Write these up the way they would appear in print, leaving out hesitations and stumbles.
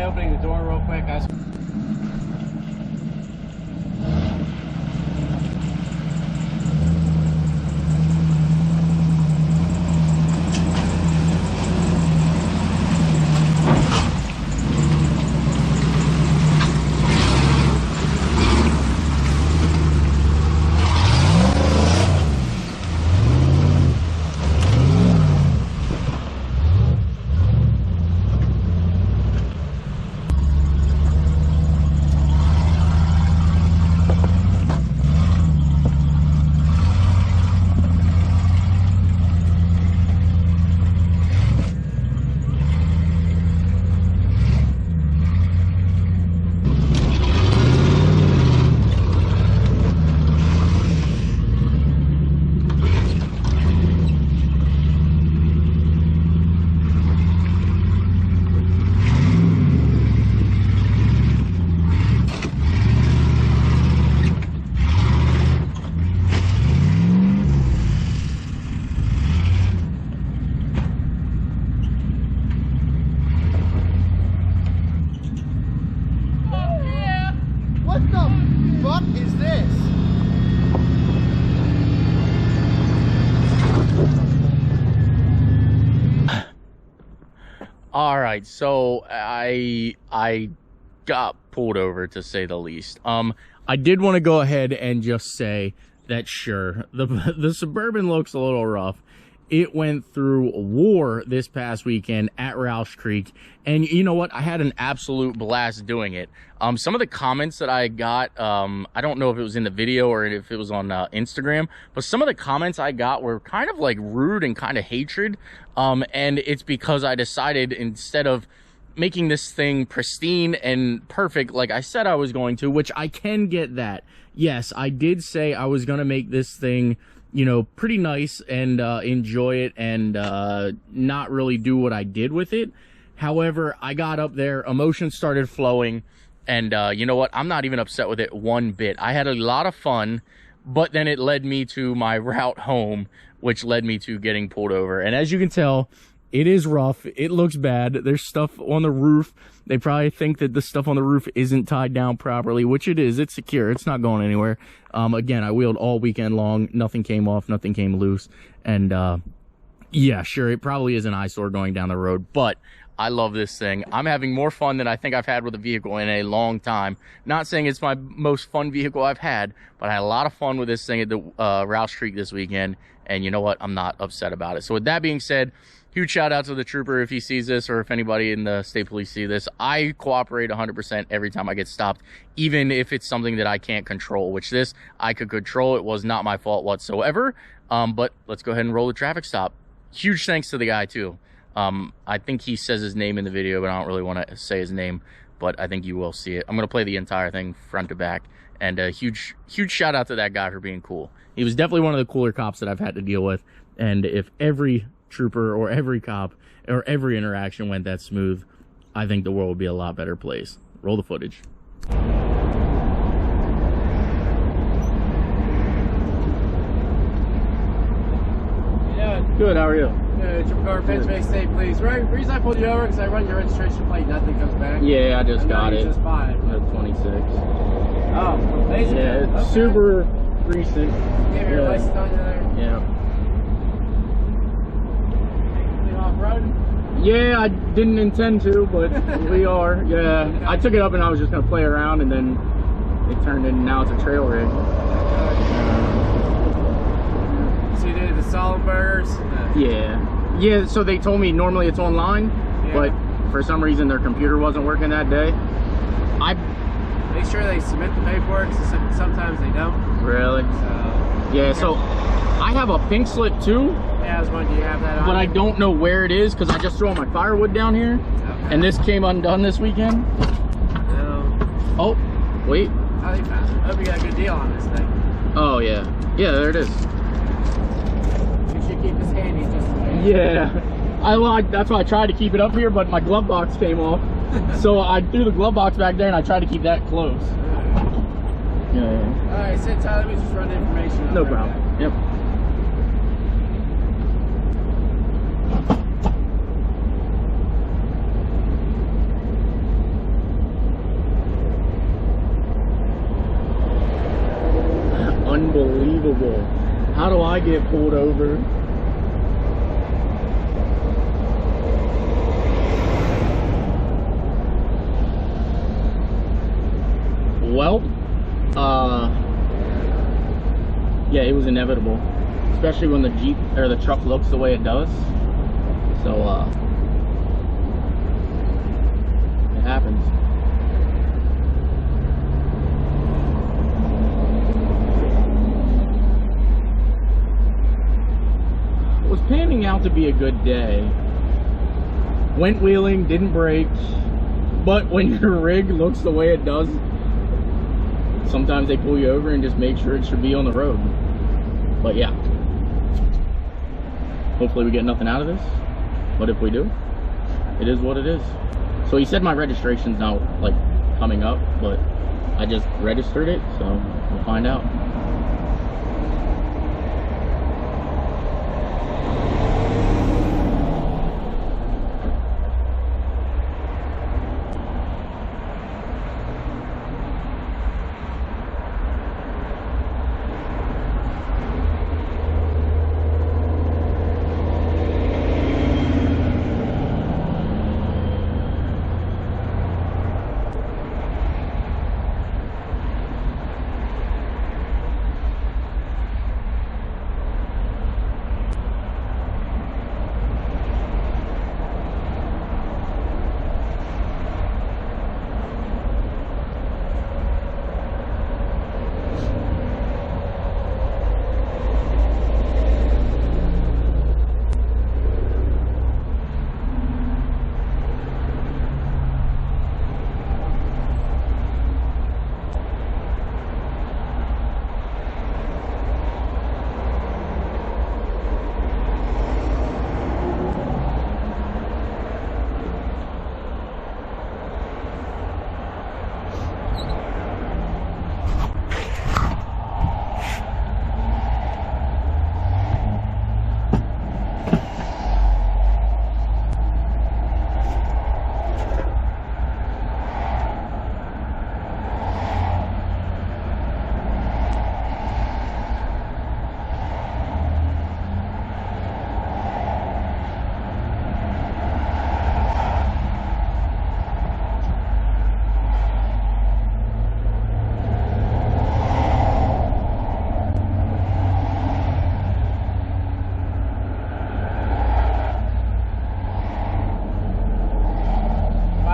try opening the door real quick? All right, so I got pulled over, to say the least. I did want to go ahead and just say that sure, the Suburban looks a little rough. It went through war this past weekend at Roush Creek, and you know what? I had an absolute blast doing it. Some of the comments that I got, I don't know if it was in the video or if it was on Instagram, but some of the comments I got were kind of like rude and kind of hatred. And it's because I decided, instead of making this thing pristine and perfect like I said I was going to, which I can get that. Yes, I did say I was going to make this thing, you know, pretty nice and enjoy it and not really do what I did with it. However, I got up there, emotions started flowing, and you know what? I'm not even upset with it one bit. I had a lot of fun, but then it led me to my route home, which led me to getting pulled over. And as you can tell, it is rough. It looks bad. There's stuff on the roof. They probably think that the stuff on the roof isn't tied down properly, which it is. It's secure. It's not going anywhere. Again, I wheeled all weekend long. Nothing came off. Nothing came loose. And yeah, sure, it probably is an eyesore going down the road, but I love this thing. I'm having more fun than I think I've had with a vehicle in a long time. Not saying it's my most fun vehicle I've had, but I had a lot of fun with this thing at the Roush Creek this weekend. And you know what? I'm not upset about it. So with that being said, huge shout out to the trooper if he sees this, or if anybody in the state police see this. I cooperate 100% every time I get stopped, even if it's something that I can't control, which this I could control. It was not my fault whatsoever. But let's go ahead and roll the traffic stop. Huge thanks to the guy too. I think he says his name in the video, but I don't really want to say his name, but I think you will see it. I'm going to play the entire thing front to back, and a huge shout out to that guy for being cool. He was definitely one of the cooler cops that I've had to deal with. And if every trooper or every cop or every interaction went that smooth, I think the world would be a lot better place. Roll the footage. Yeah. Good, how are you? Trooper Car, Pennsylvania State Police. Right, the reason I pulled you over because I run your registration plate, nothing comes back. Yeah, I just got it. Just bought it. The 26. Oh, amazing. Yeah, it's okay. super recent. You have your license on you there? Yeah. Off-road? Yeah, I didn't intend to, but we are. Yeah, I took it up and I was just gonna play around, and then it turned in. Now it's a trail rig. So you did the solid burgers? Yeah. So they told me normally it's online, yeah. But for some reason their computer wasn't working that day. Make sure they submit the paperwork. Sometimes they don't. Really? Yeah. So I have a pink slip too. Yeah, I was wondering, do you have that on? But I don't know where it is because I just threw all my firewood down here, okay. And this came undone this weekend. No. Oh, wait. I hope you got a good deal on this thing. Oh yeah, yeah, there it is. You should keep this handy just in case. Yeah, that's why I tried to keep it up here, but my glove box came off. So I threw the glove box back there, and I tried to keep that close. Yeah. All right, so Tyler, let me just run the information. No problem. Back. Yep. inevitable. How do I get pulled over? Well, yeah, it was inevitable, especially when the Jeep or the truck looks the way it does. So, it happens. It was panning out to be a good day. Went wheeling, didn't brake, but when your rig looks the way it does, sometimes they pull you over and just make sure it should be on the road. But yeah, hopefully we get nothing out of this, but if we do, it is what it is. So he said my registration's not like coming up, but I just registered it, so we'll find out.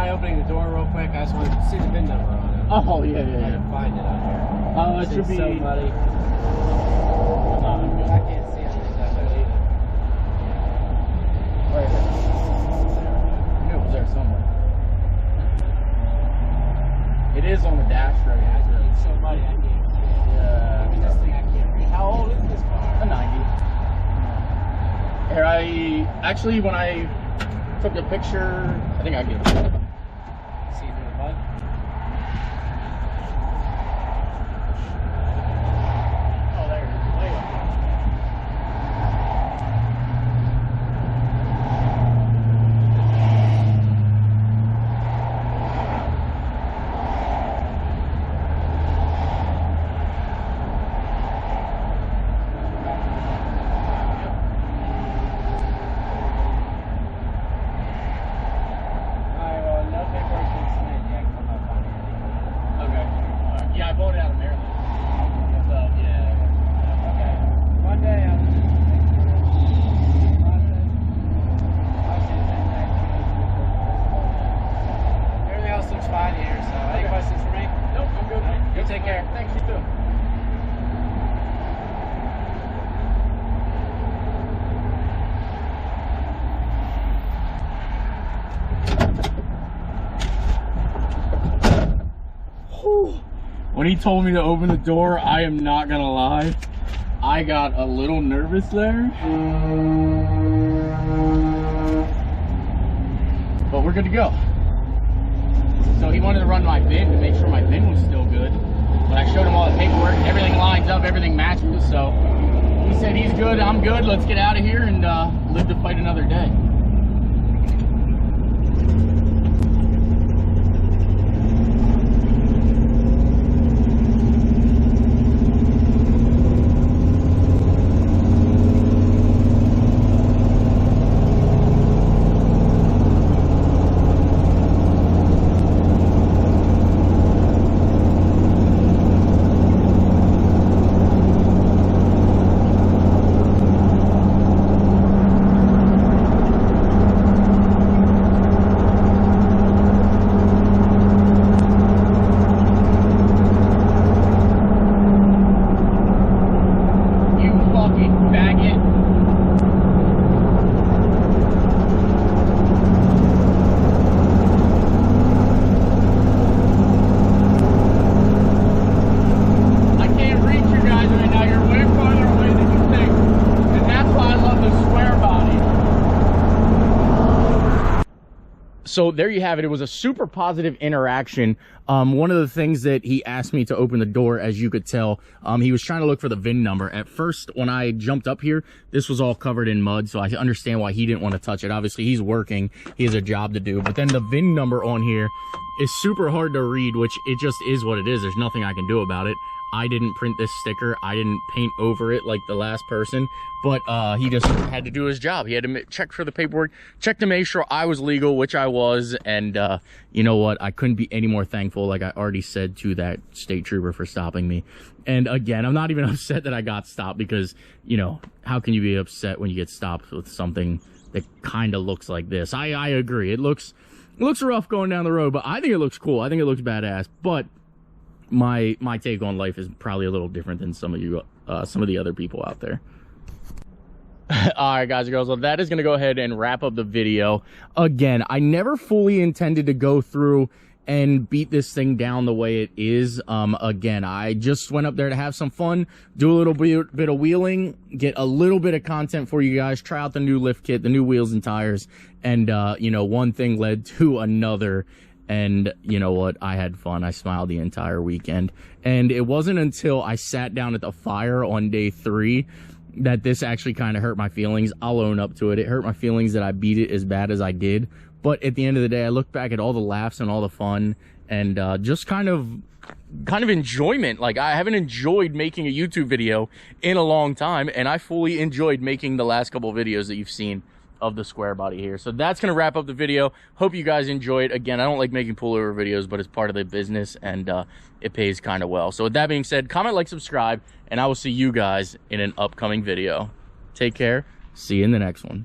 Opening the door real quick, I just wanted to see the VIN number on it. Oh, yeah, yeah, I yeah. didn't find it on here. Oh, it should be... So muddy. I can't see anything that way either. Where is it? I knew it was there somewhere. It is on the dash right now. It's so muddy, I can't see it. Yeah. I mean, this thing I can't read. How old is this car? A 90. Here, actually, when I took the picture, I think I get it. See through the mud? Oh, there it is. Way up there. Alright, well, no paperwork been submitted yet because I'm not finding anything. Okay. Yeah, I bought it out of Maryland. So, yeah. Okay. One day I'll just make sure it's processed. I'll see the next Everything else looks fine here, so any Okay. questions for me? Nope, I'm good. You take care. Thanks, you too. When he told me to open the door, I am not gonna lie, I got a little nervous there. But we're good to go. So he wanted to run my VIN to make sure my VIN was still good. But I showed him all the paperwork, everything lines up, everything matches. So he said he's good, I'm good, let's get out of here and live to fight another day. So there you have it. It was a super positive interaction. One of the things that he asked me to open the door, as you could tell, he was trying to look for the VIN number. At first, when I jumped up here, this was all covered in mud, so I understand why he didn't want to touch it. Obviously, he's working. He has a job to do. But then the VIN number on here is super hard to read, which it just is what it is. There's nothing I can do about it. I didn't print this sticker. I didn't paint over it like the last person, but he just had to do his job. He had to check for the paperwork, check to make sure I was legal, which I was. And you know what? I couldn't be any more thankful, like I already said, to that state trooper for stopping me. And again, I'm not even upset that I got stopped because, you know, how can you be upset when you get stopped with something that kind of looks like this? I agree. It looks rough going down the road, but I think it looks cool. I think it looks badass. But my take on life is probably a little different than some of you, some of the other people out there. All right, guys and girls, well, that is going to go ahead and wrap up the video. Again, I never fully intended to go through and beat this thing down the way it is. Again, I just went up there to have some fun, do a little bit of wheeling, get a little bit of content for you guys, try out the new lift kit, the new wheels and tires, and you know, one thing led to another. And you know what? I had fun. I smiled the entire weekend. And it wasn't until I sat down at the fire on day 3 that this actually kind of hurt my feelings. I'll own up to it. It hurt my feelings that I beat it as bad as I did. But at the end of the day, I look back at all the laughs and all the fun and just kind of enjoyment. Like, I haven't enjoyed making a YouTube video in a long time, and I fully enjoyed making the last couple of videos that you've seen of the square body here. So that's going to wrap up the video. Hope you guys enjoyed. Again, I don't like making pullover videos, but it's part of the business, and it pays kind of well. So with that being said, comment, like, subscribe, and I will see you guys in an upcoming video. Take care. See you in the next one.